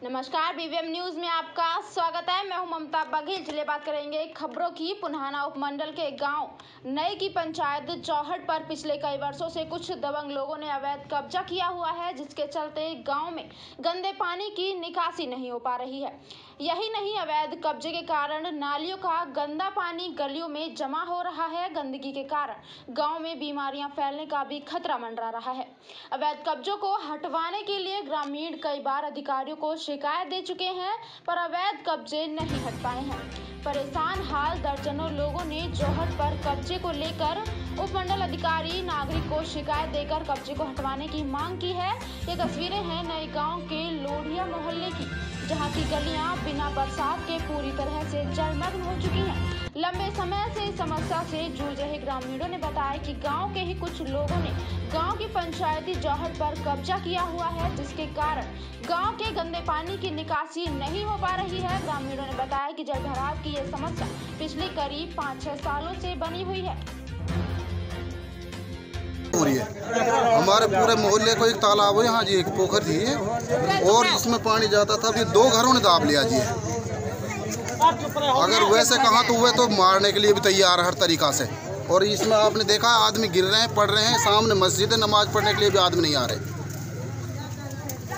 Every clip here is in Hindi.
नमस्कार, बीवीएम न्यूज में आपका स्वागत है। मैं हूं ममता बघेल। चलिए बात करेंगे खबरों की। पुन्हाना उपमंडल के गांव नई की पंचायत चौहट पर पिछले कई वर्षों से कुछ दबंग लोगों ने अवैध कब्जा किया हुआ है, जिसके चलते गांव में गंदे पानी की निकासी नहीं हो पा रही है। यही नहीं, अवैध कब्जे के कारण नालियों का गंदा पानी गलियों में जमा हो रहा है। गंदगी के कारण गांव में बीमारियां फैलने का भी खतरा मंडरा रहा है। अवैध कब्जों को हटवाने के लिए ग्रामीण कई बार अधिकारियों को शिकायत दे चुके हैं, पर अवैध कब्जे नहीं हट पाए हैं। परेशान हाल दर्जनों लोगों ने चौहट पर कब्जे को लेकर उपमंडल अधिकारी नागरिक को शिकायत देकर कब्जे को हटवाने की मांग की है। ये तस्वीरें हैं नए गांव के लोढ़िया मोहल्ले की, जहां की गलियां बिना बरसात के पूरी तरह से जलमग्न हो चुकी हैं। लंबे समय से इस समस्या से जूझ रहे ग्रामीणों ने बताया कि गांव के ही कुछ लोगों ने गांव की पंचायती चौहट पर कब्जा किया हुआ है, जिसके कारण गांव के गंदे पानी की निकासी नहीं हो पा रही है। ग्रामीणों ने बताया कि जल भराव की यह समस्या पिछले करीब 5-6 सालों से बनी हुई है। हमारे पूरे मोहल्ले को एक तालाब है, यहाँ जी एक पोखर थी और इसमें पानी जाता था। अभी 2 घरों ने दाब लिया जी। अगर वैसे कहा तो वह तो मारने के लिए भी तैयार है हर तरीका से। और इसमें आपने देखा आदमी गिर रहे हैं, पड़ रहे हैं। सामने मस्जिद है, नमाज पढ़ने के लिए भी आदमी नहीं आ रहे।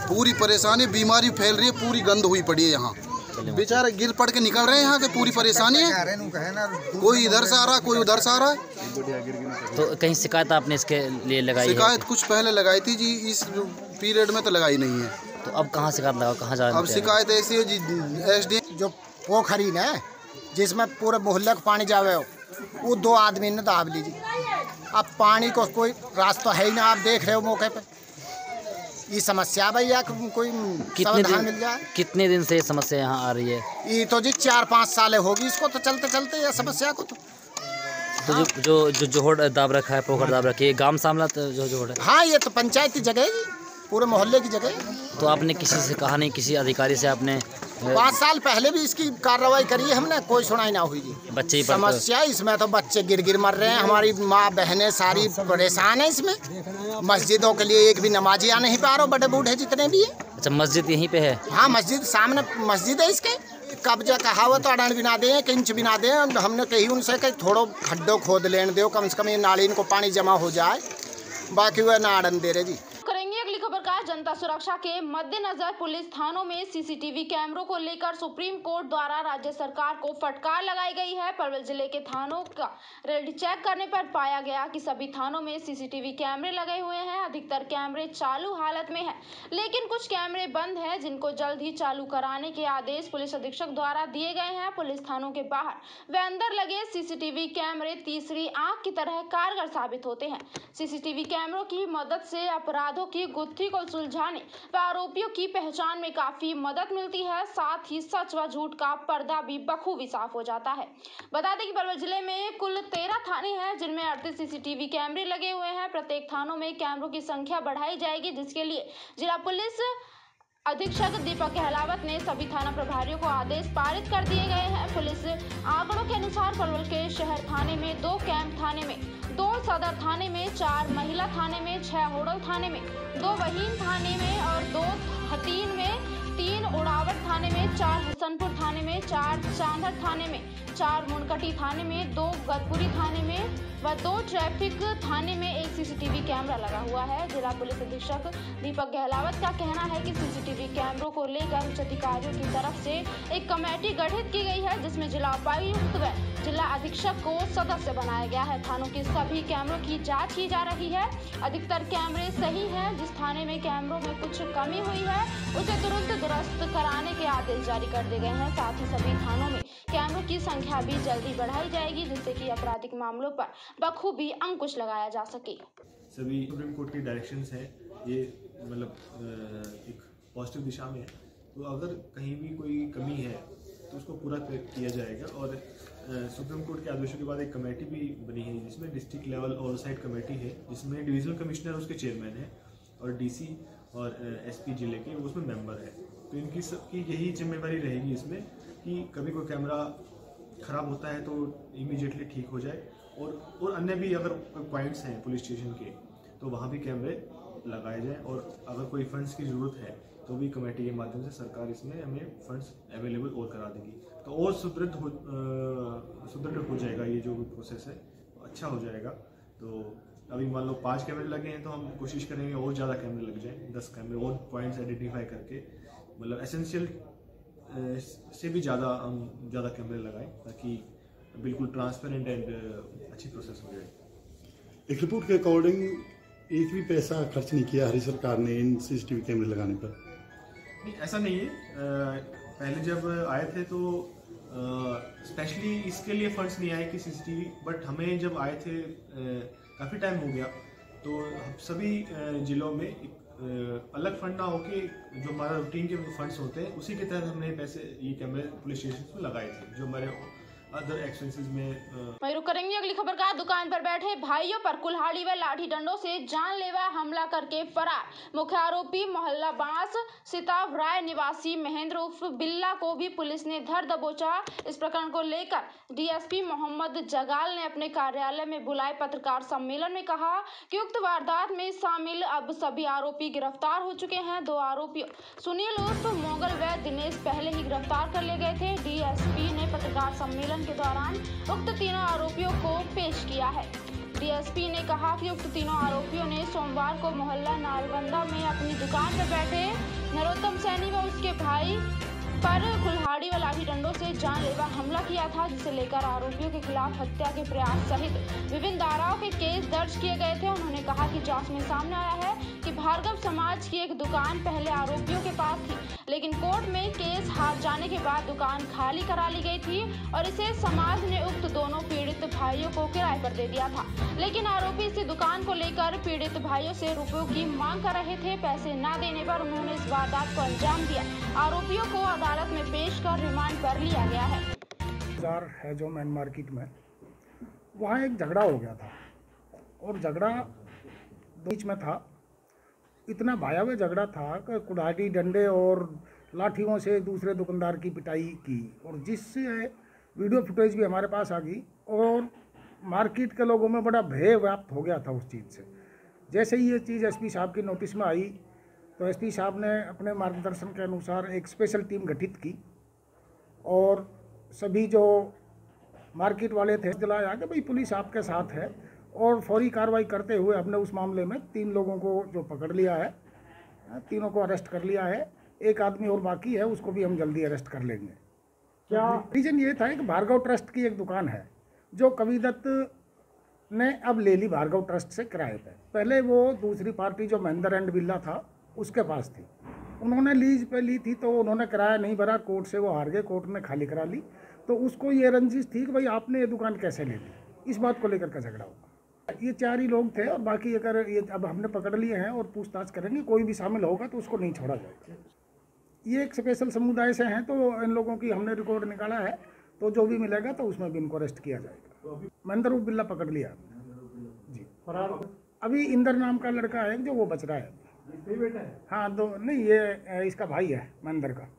पूरी परेशानी, बीमारी फैल रही है, पूरी गंद हुई पड़ी है। यहाँ बेचारे गिर पड़ के निकल रहे हैं। यहाँ के पूरी परेशानी है, कोई इधर से आ रहा है, कोई उधर से आ रहा है। तो कहीं शिकायत आपने इसके लिए लगाई? शिकायत कुछ पहले लगाई थी जी, इस पीरियड में तो लगाई नहीं है। तो अब कहाँ शिकायत लगा, कहाँ जा रहे हैं? अब शिकायत ऐसी है जी, एसडीएम जो पोखरी ने जिसमें पूरे मोहल्ले को पानी जावे हो, वो 2 आदमी ने दाब लीजिए। अब पानी को कोई रास्ता है ही ना, आप देख रहे हो मौके पे। ये समस्या भैया कोई समाधान मिल जाए। कितने दिन से ये समस्या यहाँ आ रही है? ये तो जी 4-5 साल होगी इसको तो चलते चलते ये समस्या को। तो जो जोहड़ दाब रखा है, पोखर दाब रखी है, गांव सामला तो जो जोहड़ है। हाँ, ये तो पंचायती जगह है जी, पूरे मोहल्ले की जगह है। तो आपने किसी से कहा नहीं, किसी अधिकारी से आपने? 5 साल पहले भी इसकी कार्रवाई करी है हमने, कोई सुनाई ना हुई जी। बच्चे ही समस्या इसमें तो बच्चे गिर गिर मर रहे हैं, हमारी माँ बहनें सारी परेशान है इसमें। मस्जिदों के लिए एक भी नमाजी आ नहीं पा रहा, बड़े बूढ़े जितने भी है। अच्छा, मस्जिद यहीं पे है? हाँ, मस्जिद सामने मस्जिद है इसके। कब्जा कहा हुआ तो अड़न बिना दे, एक इंच बिना दे। हमने कही उनसे कि थोड़ो खड्डो खोद लेने दो, कम से कम ये नाली इनको पानी जमा हो जाए, बाकी वह ना अड़न दे रहे जी। करेंगे अगली खबर का। जनता सुरक्षा के मद्देनजर पुलिस थानों में सीसीटीवी कैमरों को लेकर सुप्रीम कोर्ट द्वारा राज्य सरकार को फटकार लगाई गई है। पलवल जिले के थानों का रेडी चेक करने पर पाया गया कि सभी थानों में सीसीटीवी कैमरे लगे हुए हैं। अधिकतर कैमरे चालू हालत में हैं, लेकिन कुछ कैमरे बंद हैं, जिनको जल्द ही चालू कराने के आदेश पुलिस अधीक्षक द्वारा दिए गए हैं। पुलिस थानों के बाहर व अंदर लगे सीसीटीवी कैमरे तीसरी आंख की तरह कारगर साबित होते हैं। सीसीटीवी कैमरों की मदद से अपराधों की गुत्थी को सुलझाने व आरोपियों की पहचान में काफी मदद मिलती है। साथ ही सच व झूठ का पर्दा भी बखूबी साफ हो जाता है। बता दें कि पलवल जिले में कुल 13 थाने हैं, जिनमें 38 सीसीटीवी कैमरे लगे हुए हैं। प्रत्येक थानों में कैमरों की संख्या बढ़ाई जाएगी, जिसके लिए जिला पुलिस अधीक्षक दीपक गहलावत ने सभी थाना प्रभारियों को आदेश पारित कर दिए गए हैं। पुलिस आंकड़ों के अनुसार पलवल के शहर थाने में 2 कैंप थाने में 2 सदर थाने में 4 महिला थाने में 6 होडल थाने में 2 वहीन थाने में और 2 हतीन में 3 उड़ावट थाने में 4 हसनपुर थाने में 4 चांदर थाने में 4 मुनकटी थाने में 2 गतपुरी थाने में व 2 ट्रैफिक थाने में 1 सीसीटीवी कैमरा लगा हुआ है। जिला पुलिस अधीक्षक दीपक गहलावत का कहना है कि सीसीटीवी कैमरों को लेकर उच्च अधिकारियों की तरफ से एक कमेटी गठित की गई है, जिसमें जिला उपायुक्त व जिला अधीक्षक को सदस्य बनाया गया है। थानों की सभी कैमरों की जांच की जा रही है। अधिकतर कैमरे सही हैं। जिस थाने में कैमरों में कुछ कमी हुई है, उसे तुरंत दुरुस्त कराने के आदेश जारी कर दिए गए हैं। साथ ही सभी थानों में कैमरों की संख्या भी जल्दी बढ़ाई जाएगी, जिससे कि आपराधिक मामलों पर बखूबी अंकुश लगाया जा सके। सभी सुप्रीम कोर्ट की डायरेक्शंस हैं, ये मतलब एक पॉजिटिव दिशा में है। तो अगर कहीं भी कोई कमी है तो उसको पूरा किया जाएगा। और सुप्रीम कोर्ट के आदेशों के बाद एक कमेटी भी बनी है, जिसमें डिस्ट्रिक्ट लेवल ओवरसाइट कमेटी है, जिसमें डिविजनल कमिश्नर उसके चेयरमैन है और डीसी और एसपी जिले के वो उसमें मेंबर है। तो इनकी सबकी यही जिम्मेवारी रहेगी इसमें कि कभी कोई कैमरा ख़राब होता है तो इमीडिएटली ठीक हो जाए। और अन्य भी अगर पॉइंट्स हैं पुलिस स्टेशन के तो वहाँ भी कैमरे लगाए जाएं। और अगर कोई फंड्स की ज़रूरत है तो भी कमेटी के माध्यम से सरकार इसमें हमें फंड्स अवेलेबल और करा देगी, तो और सुदृढ़ हो जाएगा ये जो भी प्रोसेस है, अच्छा हो जाएगा। तो अभी मान लो 5 कैमरे लगे हैं, तो हम कोशिश करेंगे और ज़्यादा कैमरे लग जाएं, 10 कैमरे और पॉइंट्स आइडेंटिफाई करके, मतलब एसेंशियल से भी ज़्यादा हम ज़्यादा कैमरे लगाएं, ताकि बिल्कुल ट्रांसपेरेंट एंड अच्छी प्रोसेस हो जाए। एक रिपोर्ट के अकॉर्डिंग एक भी पैसा खर्च नहीं किया हरियाणा सरकार ने इन सीसीटीवी कैमरे लगाने पर। नहीं, ऐसा नहीं है। पहले जब आए थे तो स्पेशली इसके लिए फंड्स नहीं आए कि सीसीटीवी, बट हमें जब आए थे काफ़ी टाइम हो गया, तो सभी जिलों में एक अलग फंड ना होके जो हमारा रूटीन के फंड्स होते हैं उसी के तहत हमने पैसे ये कैमरे पुलिस स्टेशन में लगाए थे, जो हमारे अदर एक्सपेंसेस में। वहीं रुक करेंगे अगली खबर का। दुकान पर बैठे भाइयों पर कुल्हाड़ी व लाठी डंडों से जानलेवा हमला करके फरार मुख्य आरोपी मोहल्ला बांस सिताब राय निवासी महेंद्र उर्फ बिल्ला को भी पुलिस ने धर दबोचा। इस प्रकरण को लेकर डीएसपी मोहम्मद जगाल ने अपने कार्यालय में बुलाए पत्रकार सम्मेलन में कहा कि उक्त वारदात में शामिल अब सभी आरोपी गिरफ्तार हो चुके हैं। 2 आरोपियों सुनील उर्फ मोगल व दिनेश पहले ही गिरफ्तार कर लिए गए थे। डीएसपी ने पत्रकार सम्मेलन के दौरान उक्त तीनों आरोपियों को पेश किया है। डीएसपी ने कहा कि उक्त तीनों आरोपियों ने सोमवार को मोहल्ला नालबंदा में अपनी दुकान पर बैठे नरोत्तम सैनी व उसके भाई पर कुल्हाड़ी व लाठी डंडों से जानलेवा हमला किया था, जिसे लेकर आरोपियों के खिलाफ हत्या के प्रयास सहित विभिन्न धाराओं के केस दर्ज किए गए थे। उन्होंने कहा कि जांच में सामने आया है कि भार्गव समाज की एक दुकान पहले आरोपियों के पास थी, लेकिन कोर्ट में केस हार जाने के बाद दुकान खाली करा ली गई थी और इसे समाज ने उक्त दोनों पीड़ित भाइयों को किराए पर दे दिया था। लेकिन आरोपी इसी दुकान को लेकर पीड़ित भाइयों से रुपयों की मांग कर रहे थे। पैसे न देने पर उन्होंने इस वारदात को अंजाम दिया। आरोपियों को अदालत में पेश कर रिमांड पर लिया गया है। बाजार है जो मेन मार्केट में, वहाँ एक झगड़ा हो गया था और झगड़ा बीच में था, इतना भयावह झगड़ा था कि कुल्हाड़ी डंडे और लाठियों से दूसरे दुकानदार की पिटाई की, और जिससे वीडियो फुटेज भी हमारे पास आ गई और मार्केट के लोगों में बड़ा भय व्याप्त हो गया था उस चीज़ से। जैसे ही ये चीज़ एसपी साहब की नोटिस में आई तो एसपी साहब ने अपने मार्गदर्शन के अनुसार एक स्पेशल टीम गठित की और सभी जो मार्केट वाले थे दिलाया कि भाई पुलिस आपके साथ है, और फौरी कार्रवाई करते हुए हमने उस मामले में 3 लोगों को जो पकड़ लिया है, तीनों को अरेस्ट कर लिया है। एक आदमी और बाकी है, उसको भी हम जल्दी अरेस्ट कर लेंगे। क्या रीजन ये था कि भार्गव ट्रस्ट की एक दुकान है जो कवि दत्त ने अब ले ली भार्गव ट्रस्ट से किराए पे। पहले वो दूसरी पार्टी जो महेंद्र एंड बिल्ला था उसके पास थी, उन्होंने लीज पे ली थी, तो उन्होंने किराया नहीं भरा, कोर्ट से वो हार गए, कोर्ट ने खाली करा ली। तो उसको ये रंजिश थी कि भाई आपने ये दुकान कैसे ले ली, इस बात को लेकर का झगड़ा हुआ। ये 4 ही लोग थे और बाकी अगर ये अब हमने पकड़ लिए हैं और पूछताछ करेंगे, कोई भी शामिल होगा तो उसको नहीं छोड़ा जाएगा। ये एक स्पेशल समुदाय से हैं, तो इन लोगों की हमने रिकॉर्ड निकाला है, तो जो भी मिलेगा तो उसमें भी इनको अरेस्ट किया जाएगा। महेंद्र उर्फ बिल्ला पकड़ लिया जी। अभी इंदर नाम का लड़का है जो वो बच रहा है। हाँ, 2 नहीं, ये इसका भाई है महेंद्र का।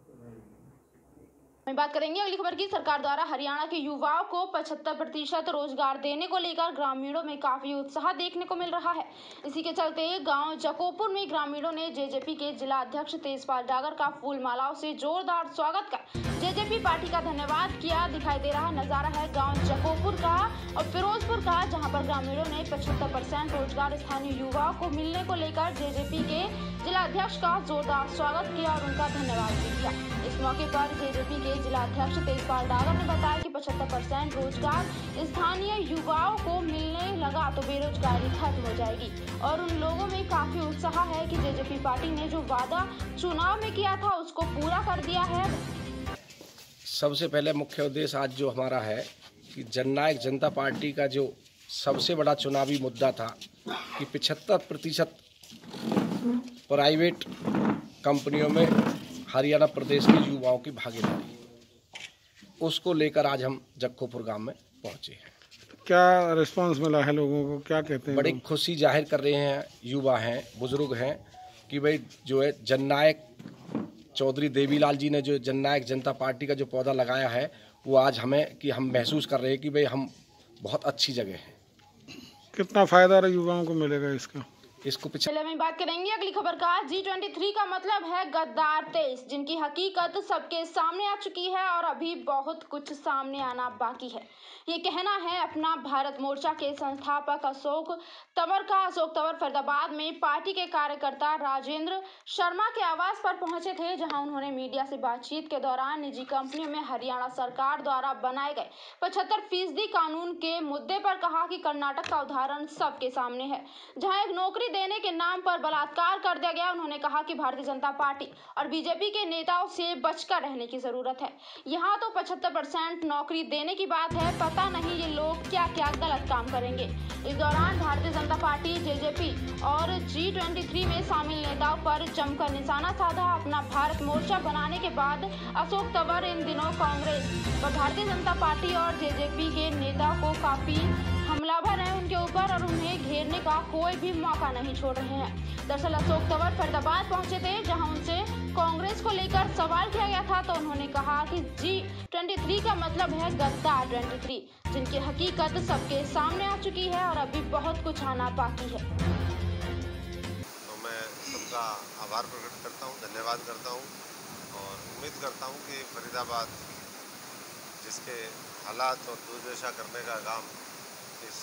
बात करेंगे अगली खबर की। सरकार द्वारा हरियाणा के युवाओं को 75% रोजगार देने को लेकर ग्रामीणों में काफी उत्साह देखने को मिल रहा है। इसी के चलते गांव जकोपुर में ग्रामीणों ने जेजेपी के जिला अध्यक्ष तेजपाल डागर का फूल मालाओं से जोरदार स्वागत कर जेजेपी पार्टी का धन्यवाद किया। दिखाई दे रहा नजारा है गाँव जकोपुर का और फिरोजपुर का, जहाँ पर ग्रामीणों ने 75% रोजगार स्थानीय युवाओं को मिलने को लेकर जेजेपी के जिला अध्यक्ष का जोरदार स्वागत किया और उनका धन्यवाद भी किया। इस मौके पर जेजेपी के जिला अध्यक्ष तेजपाल डागर ने बताया कि 75% रोजगार स्थानीय युवाओं को मिलने लगा तो बेरोजगारी खत्म हो जाएगी और उन लोगों में काफी उत्साह है कि जेजेपी पार्टी ने जो वादा चुनाव में किया था उसको पूरा कर दिया है। सबसे पहले मुख्य उद्देश्य आज जो हमारा है कि जननायक जनता पार्टी का जो सबसे बड़ा चुनावी मुद्दा था कि 75% प्राइवेट कंपनियों में हरियाणा प्रदेश के युवाओं की भागीदारी, उसको लेकर आज हम जक्कोपुर गांव में पहुंचे हैं। क्या रिस्पांस मिला है लोगों को, क्या कहते हैं? बड़ी खुशी जाहिर कर रहे हैं, युवा हैं, बुजुर्ग हैं कि भाई जो है जननायक चौधरी देवीलाल जी ने जो जननायक जनता पार्टी का जो पौधा लगाया है वो आज हमें कि हम महसूस कर रहे हैं कि भाई हम बहुत अच्छी जगह हैं। कितना फ़ायदा युवाओं को मिलेगा इसका? इसको चलिए हम बात करेंगे अगली खबर का। G23 का मतलब है गद्दार देश, जिनकी हकीकत सबके सामने आ चुकी है और अभी बहुत कुछ सामने आना बाकी है। ये कहना है अपना भारत मोर्चा के संस्थापक अशोक तंवर का। अशोक तंवर फरीदाबाद में पार्टी के कार्यकर्ता राजेंद्र शर्मा के आवास पर पहुंचे थे, जहां उन्होंने मीडिया से बातचीत के दौरान निजी कंपनियों में हरियाणा सरकार द्वारा बनाए गए 75% कानून के मुद्दे पर कहा कि कर्नाटक का उदाहरण सबके सामने है, जहां एक नौकरी देने के नाम पर बलात्कार कर दिया गया। उन्होंने कहा कि भारतीय जनता पार्टी और बीजेपी के नेताओं से बचकर रहने की जरूरत है। यहाँ तो 75% नौकरी देने की बात है, पता नहीं ये लोग क्या क्या गलत काम करेंगे। इस दौरान भारतीय जनता पार्टी, जेजेपी और G23 में शामिल नेताओं पर जमकर निशाना साधा। अपना भारत मोर्चा बनाने के बाद अशोक तंवर इन दिनों कांग्रेस व भारतीय जनता पार्टी और जेजेपी के नेताओं को काफी हमलावर है उनके ऊपर और उन्हें घेरने का कोई भी मौका नहीं छोड़ रहे हैं। दरअसल अशोक तंवर फरीदाबाद पहुंचे थे, जहां उनसे कांग्रेस को लेकर सवाल किया गया था, तो उन्होंने कहा कि G23 का मतलब है गद्दार 23, जिनकी हकीकत सबके सामने आ चुकी है और अभी बहुत कुछ आना बाकी है। तो मैं सबका आभार प्रकट करता हूं, धन्यवाद करता हूं और उम्मीद करता हूं कि फरीदाबाद जिसके हालात और दुर्दशा करने का काम इस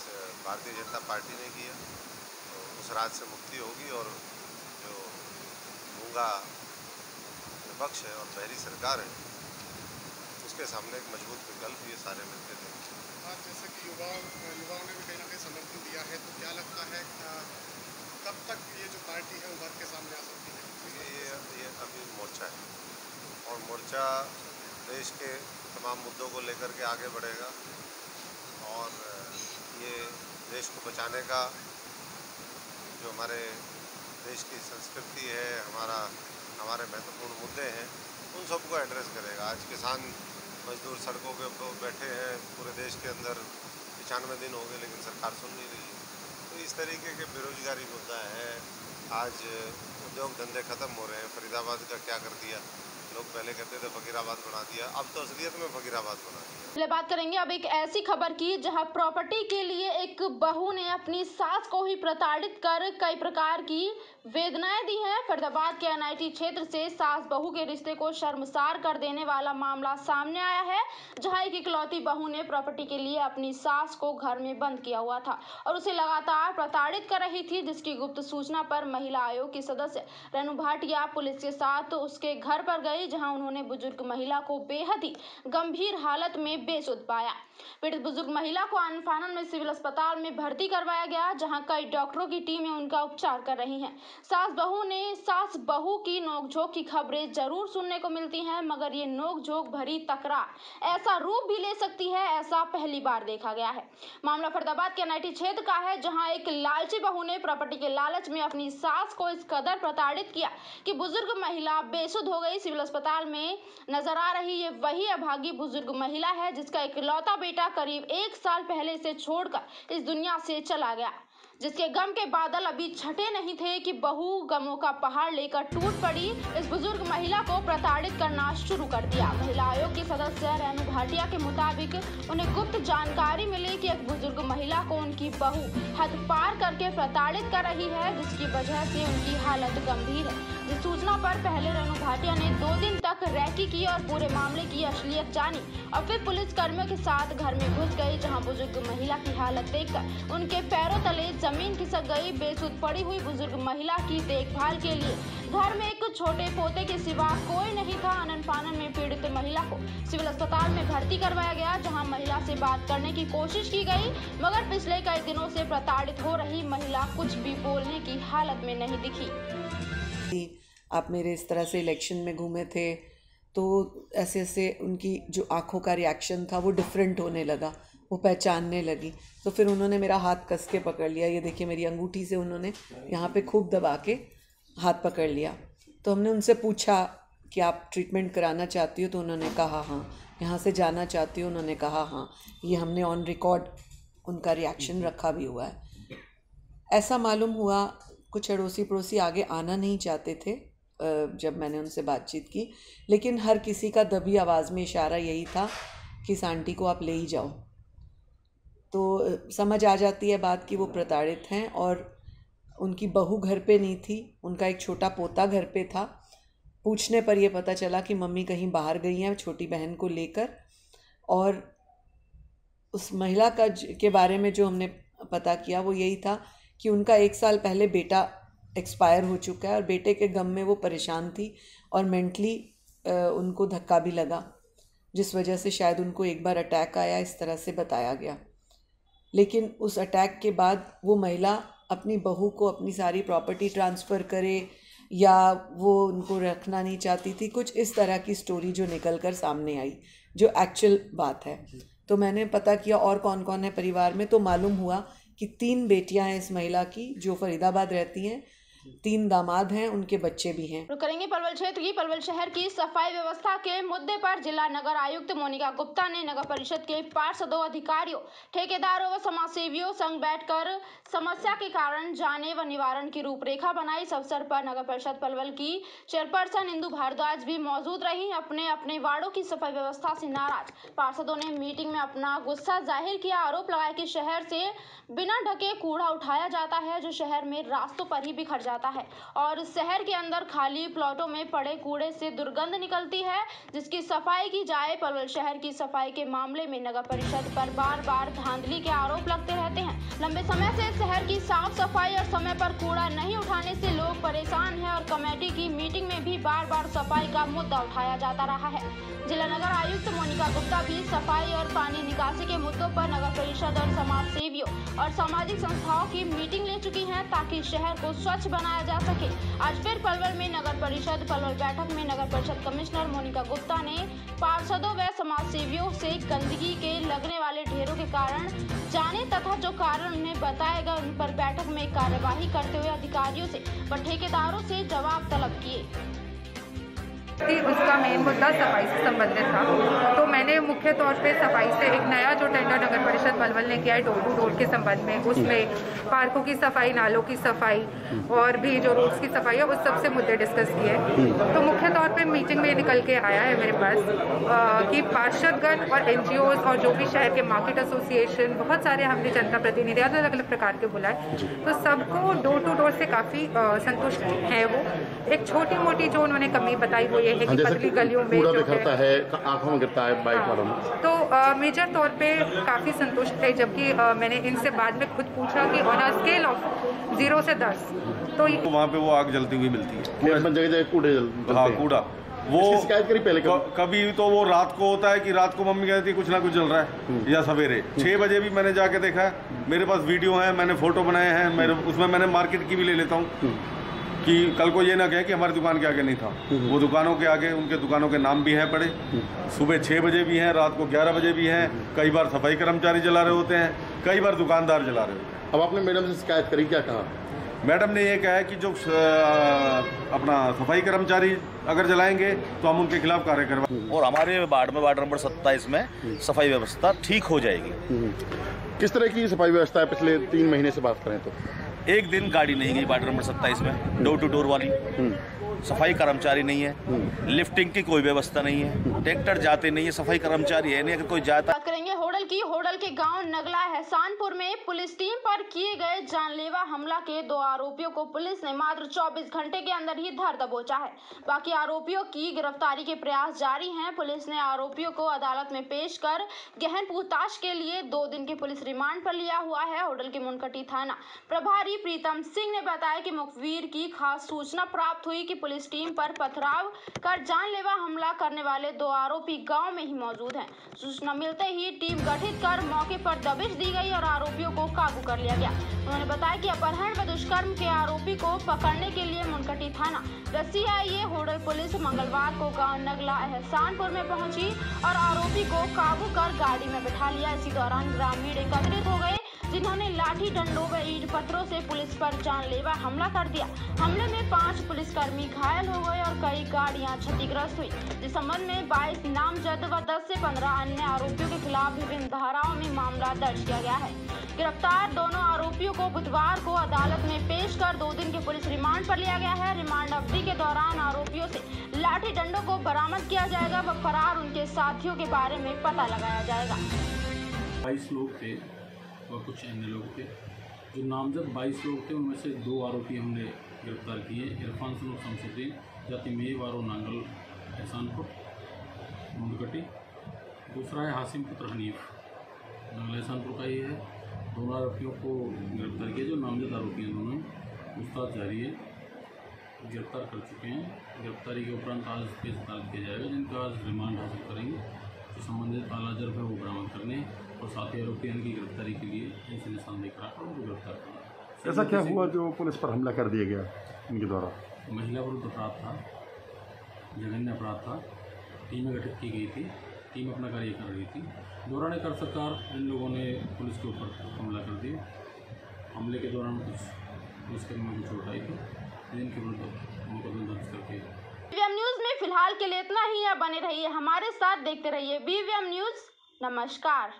भारतीय जनता पार्टी ने किया, तो उस राज से मुक्ति होगी और जो गूंगा विपक्ष है और बहरी सरकार है उसके सामने एक मजबूत विकल्प ये सारे मिलते थे। आज जैसे कि युवाओं ने भी कहीं ना कहीं समर्थन दिया है, तो क्या लगता है कब तक ये जो पार्टी है उभर के सामने आ सकती है? ये अभी मोर्चा है और मोर्चा देश के तमाम मुद्दों को लेकर के आगे बढ़ेगा और ये देश को बचाने का जो हमारे देश की संस्कृति है, हमारे महत्वपूर्ण मुद्दे हैं, उन सबको एड्रेस करेगा। आज किसान मजदूर सड़कों के ऊपर बैठे हैं पूरे देश के अंदर, 95 दिन हो गए लेकिन सरकार सुन नहीं रही। तो इस तरीके के बेरोजगारी मुद्दा है। आज उद्योग धंधे ख़त्म हो रहे हैं। फरीदाबाद का क्या कर दिया, लोग पहले कहते थे फकीराबाद बना दिया, अब तो असलियत में फकीराबाद बना दिया। चलिए बात करेंगे अब एक ऐसी खबर की जहां प्रॉपर्टी के लिए एक बहू ने अपनी सास को ही प्रताड़ित कर कई प्रकार की वेदनाएं दी हैं। फरीदाबाद के NIT क्षेत्र से सास बहू के रिश्ते को शर्मसार कर देने वाला मामला सामने आया है, जहां एक इकलौती बहू ने प्रॉपर्टी के लिए अपनी सास को घर में बंद किया हुआ था और उसे लगातार प्रताड़ित कर रही थी, जिसकी गुप्त सूचना पर महिला आयोग की सदस्य रेणु भाटिया पुलिस के साथ उसके घर पर गई, जहां उन्होंने बुजुर्ग महिला को बेहद ही गंभीर हालत में बेसुध पाया। पीड़ित बुजुर्ग महिला को आनन-फानन में सिविल अस्पताल में भर्ती करवाया गया, जहां कई डॉक्टरों की टीमें उनका उपचार कर रही हैं। सास बहू की नोकझोंक की खबरें जरूर सुनने को मिलती हैं, मगर ये नोकझोंक भरी तकरार ऐसा रूप भी ले सकती है, ऐसा पहली बार देखा गया है। मामला फरीदाबाद के NIT क्षेत्र का है, जहां एक लालची बहू ने प्रॉपर्टी के लालच में अपनी सास को इस कदर प्रताड़ित किया कि बुजुर्ग महिला बेसुध हो गई। सिविल अस्पताल में नजर आ रही ये वही अभागी बुजुर्ग महिला है, जिसका इकलौता बेटा करीब 1 साल पहले इसे छोड़कर इस दुनिया से चला गया, जिसके गम के बादल अभी छटे नहीं थे कि बहू गमों का पहाड़ लेकर टूट पड़ी। इस बुजुर्ग महिला को प्रताड़ित करना शुरू कर दिया। महिला आयोग की सदस्य रेणु भाटिया के मुताबिक उन्हें गुप्त जानकारी मिली कि एक बुजुर्ग महिला को उनकी बहू हद पार करके प्रताड़ित कर रही है, जिसकी वजह से उनकी हालत गंभीर है। जिस सूचना पर पहले रेणु भाटिया ने 2 दिन तक रैकी की और पूरे मामले की असलियत जानी और फिर पुलिस कर्मियों के साथ घर में घुस गई, जहां बुजुर्ग महिला की हालत देखकर उनके पैरों तले जमीन खिसक गई। बेसुध पड़ी हुई बुजुर्ग महिला की देखभाल के लिए घर में एक छोटे पोते के सिवा कोई नहीं था। आनन-फानन में पीड़ित महिला को सिविल अस्पताल में भर्ती करवाया गया, जहां महिला से बात करने की कोशिश की गई, मगर पिछले कई दिनों से प्रताड़ित हो रही महिला कुछ भी बोलने की हालत में नहीं दिखी। आप मेरे इस तरह से इलेक्शन में घूमे थे, तो ऐसे ऐसे उनकी जो आँखों का रिएक्शन था वो डिफरेंट होने लगा, वो पहचानने लगी। तो फिर उन्होंने मेरा हाथ कस के पकड़ लिया। ये देखिए मेरी अंगूठी से उन्होंने यहाँ पे खूब दबा के हाथ पकड़ लिया। तो हमने उनसे पूछा कि आप ट्रीटमेंट कराना चाहती हो, तो उन्होंने कहा हाँ। यहाँ से जाना चाहती हो, उन्होंने कहा हाँ। ये हमने ऑन रिकॉर्ड उनका रिएक्शन रखा भी हुआ है। ऐसा मालूम हुआ कुछ अड़ोसी पड़ोसी आगे आना नहीं चाहते थे जब मैंने उनसे बातचीत की, लेकिन हर किसी का दबी आवाज़ में इशारा यही था कि इस आंटी को आप ले ही जाओ। तो समझ आ जाती है बात कि वो प्रताड़ित हैं और उनकी बहू घर पे नहीं थी, उनका एक छोटा पोता घर पे था। पूछने पर यह पता चला कि मम्मी कहीं बाहर गई हैं छोटी बहन को लेकर। और उस महिला के बारे में जो हमने पता किया वो यही था कि उनका 1 साल पहले बेटा एक्सपायर हो चुका है और बेटे के गम में वो परेशान थी और मेंटली उनको धक्का भी लगा, जिस वजह से शायद उनको एक बार अटैक आया, इस तरह से बताया गया। लेकिन उस अटैक के बाद वो महिला अपनी बहू को अपनी सारी प्रॉपर्टी ट्रांसफ़र करे या वो उनको रखना नहीं चाहती थी, कुछ इस तरह की स्टोरी जो निकल कर सामने आई, जो एक्चुअल बात है। तो मैंने पता किया और कौन कौन है परिवार में, तो मालूम हुआ कि 3 बेटियां हैं इस महिला की जो फरीदाबाद रहती हैं, 3 दामाद हैं, उनके बच्चे भी हैं। रुक करेंगे पलवल क्षेत्र की। पलवल शहर की सफाई व्यवस्था के मुद्दे पर जिला नगर आयुक्त मोनिका गुप्ता ने नगर परिषद के पार्षदों, अधिकारियों, ठेकेदारों व समाजसेवियों संग बैठकर समस्या के कारण जाने व निवारण की रूपरेखा बनाई। इस अवसर पर नगर परिषद पलवल की चेयरपर्सन इंदु भारद्वाज भी मौजूद रही। अपने अपने वार्डों की सफाई व्यवस्था से नाराज पार्षदों ने मीटिंग में अपना गुस्सा जाहिर किया। आरोप लगाया कि शहर से बिना ढके कूड़ा उठाया जाता है जो शहर में रास्तों पर ही बिखर जाता है और शहर के अंदर खाली प्लॉटों में पड़े कूड़े से दुर्गंध निकलती है जिसकी सफाई की जाए। पलवल शहर की सफाई के मामले में नगर परिषद पर बार बार धांधली के आरोप लगते रहते हैं। लंबे समय से शहर की साफ सफाई और समय पर कूड़ा नहीं उठाने से लोग परेशान हैं और कमेटी की मीटिंग में भी बार बार सफाई का मुद्दा उठाया जाता रहा है। जिला नगर आयुक्त मोनिका गुप्ता भी सफाई और पानी निकासी के मुद्दों पर नगर परिषद और समाज सेवियों और सामाजिक संस्थाओं की मीटिंग ले चुकी हैं ताकि शहर को स्वच्छ बनाया जा सके। आज फिर पलवल में नगर परिषद पलवल बैठक में नगर परिषद कमिश्नर मोनिका गुप्ता ने पार्षदों व समाज सेवियों से गंदगी के लगने वाले ढेरों के कारण जाने तथा जो कारण उन्हें बताया गया उन पर बैठक में कार्यवाही करते हुए अधिकारियों से व ठेकेदारों से जवाब तलब किए। उसका मेन मुद्दा सफाई से संबंधित था, तो मैंने मुख्य तौर पे सफाई से एक नया जो टेंडर नगर परिषद पलवल ने किया है डोर टू डोर के संबंध में, उसमें पार्कों की सफाई, नालों की सफाई और भी जो रोड्स की सफाई है उस सबसे मुद्दे डिस्कस किए। तो मुख्य तौर पे मीटिंग में निकल के आया है मेरे पास कि पार्षदगण और NGOs और जो भी शहर के मार्केट एसोसिएशन, बहुत सारे हमने जनता प्रतिनिधि अलग अलग प्रकार के बुलाए, तो सबको डोर टू डोर से काफ़ी संतुष्ट है। वो एक छोटी मोटी जो उन्होंने कमी बताई वो ये है कि पतली गलियों में जो है आंखों में गिरता है बाइक वालों में, तो मेजर तौर पे काफ़ी संतुष्ट थे। जबकि मैंने इनसे बाद में खुद पूछा कि ऑन अ स्केल ऑफ 0 से 10 तो वहाँ पे वो आग जलती हुई मिलती है, जगह जगह कूड़े, हाँ कूड़ा। वो शिकायत करी पहले कभी तो वो रात को होता है कि रात को मम्मी कहती है कुछ ना कुछ जल रहा है, या सवेरे 6 बजे भी मैंने जाके देखा है। मेरे पास वीडियो है, मैंने फोटो बनाए हैं, मेरे उसमें मैंने मार्केट की भी ले लेता हूँ कि कल को ये ना कहे कि हमारी दुकान के आगे नहीं था। वो दुकानों के आगे उनके दुकानों के नाम भी हैं पड़े, सुबह 6 बजे भी हैं, रात को 11 बजे भी हैं। कई बार सफाई कर्मचारी जला रहे होते हैं, कई बार दुकानदार जला रहे होते हैं। अब आपने मैडम से शिकायत करी, क्या कहा? मैडम ने ये कहा है कि जो अपना सफाई कर्मचारी अगर जलाएंगे तो हम उनके खिलाफ कार्य करवाएंगे और हमारे वार्ड में वार्ड नंबर 27 में सफाई व्यवस्था ठीक हो जाएगी। किस तरह की सफाई व्यवस्था है पिछले 3 महीने से बात करें तो? एक दिन गाड़ी नहीं गई वार्ड नंबर 27 में डोर टू डोर वाली, सफाई कर्मचारी नहीं है, लिफ्टिंग की कोई व्यवस्था नहीं है, ट्रैक्टर जाते नहीं है, सफाई कर्मचारी है नहीं। अगर कोई जाता बात करेंगे होडल की। होडल के गांव नगला एहसानपुर में पुलिस टीम पर किए गए जानलेवा हमला के 2 आरोपियों को पुलिस ने मात्र 24 घंटे के अंदर ही धर दबोचा है। बाकी आरोपियों की गिरफ्तारी के प्रयास जारी हैं। पुलिस ने आरोपियों को अदालत में पेश कर गहन पूछताछ के लिए 2 दिन के पुलिस रिमांड पर लिया हुआ है। होडल के मुनकटी थाना प्रभारी प्रीतम सिंह ने बताया कि मुखबिर की खास सूचना प्राप्त हुई कि पुलिस टीम पर पथराव कर जानलेवा हमला करने वाले 2 आरोपी गांव में ही मौजूद हैं। सूचना मिलते ही टीम गठित कर मौके पर दबिश दी गई और आरोपियों को काबू कर लिया गया। उन्होंने बताया कि अपहरण व दुष्कर्म के आरोपी को पकड़ने के लिए मुनकटी थाना रसिया होडल पुलिस मंगलवार को गांव नगला एहसानपुर में पहुंची और आरोपी को काबू कर गाड़ी में बिठा लिया। इसी दौरान ग्रामीण एकत्रित हो गए जिन्होंने लाठी डंडों व ईंट पत्थरों से पुलिस पर जानलेवा हमला कर दिया। हमले में 5 पुलिसकर्मी घायल हो गए और कई गाड़ियां क्षतिग्रस्त हुई। इस संबंध में 22 नामजद व 10 से 15 अन्य आरोपियों के खिलाफ विभिन्न धाराओं में मामला दर्ज किया गया है। गिरफ्तार दोनों आरोपियों को बुधवार को अदालत में पेश कर 2 दिन के पुलिस रिमांड पर लिया गया है। रिमांड अवधि के दौरान आरोपियों से लाठी डंडों को बरामद किया जाएगा व फरार उनके साथियों के बारे में पता लगाया जाएगा। 22 लोग थे और कुछ अन्य लोग थे जो नामजद 22 लोग थे उनमें से 2 आरोपी हमने गिरफ्तार किए। इरफान सनोफ शमसुद्दीन जाति में वारो नांगल एहसानपुर मुंडकटी, दूसरा है हासिम पुत्र हनीफ नांगल एहसानपुर का ही है। दोनों आरोपियों को गिरफ्तार किया। जो नामजद आरोपी हैं दोनों पूछताछ जारी है, गिरफ्तार कर चुके हैं। गिरफ्तारी के उपरांत आज केस अदालत किया जाएगा, जिनका आज रिमांड हासिल करेंगे। जो संबंधित तालाजर्फ है वो बरामद करने और साथी आरोपियों की गिरफ्तारी के लिए ऐसे निशानदेही कराकर उनको गिरफ्तार करना। ऐसा क्या हुआ जो पुलिस पर हमला कर दिया गया इनके द्वारा? महिला विरुद्ध अपराध था, जघन्य अपराध था। टीमें गठित की गई थी, टीम अपना कार्य कर रही थी। दौरान कर सरकार इन लोगों ने पुलिस के ऊपर हमला कर दिया। हमले के दौरान कुछ पुलिसकर्मियों को चोट आई थी, जिनके विरुद्ध मुकदमा दर्ज करके। BVM न्यूज़ में फिलहाल के लिए इतना ही है। बने रहिए हमारे साथ, देखते रहिए BVM न्यूज़। नमस्कार।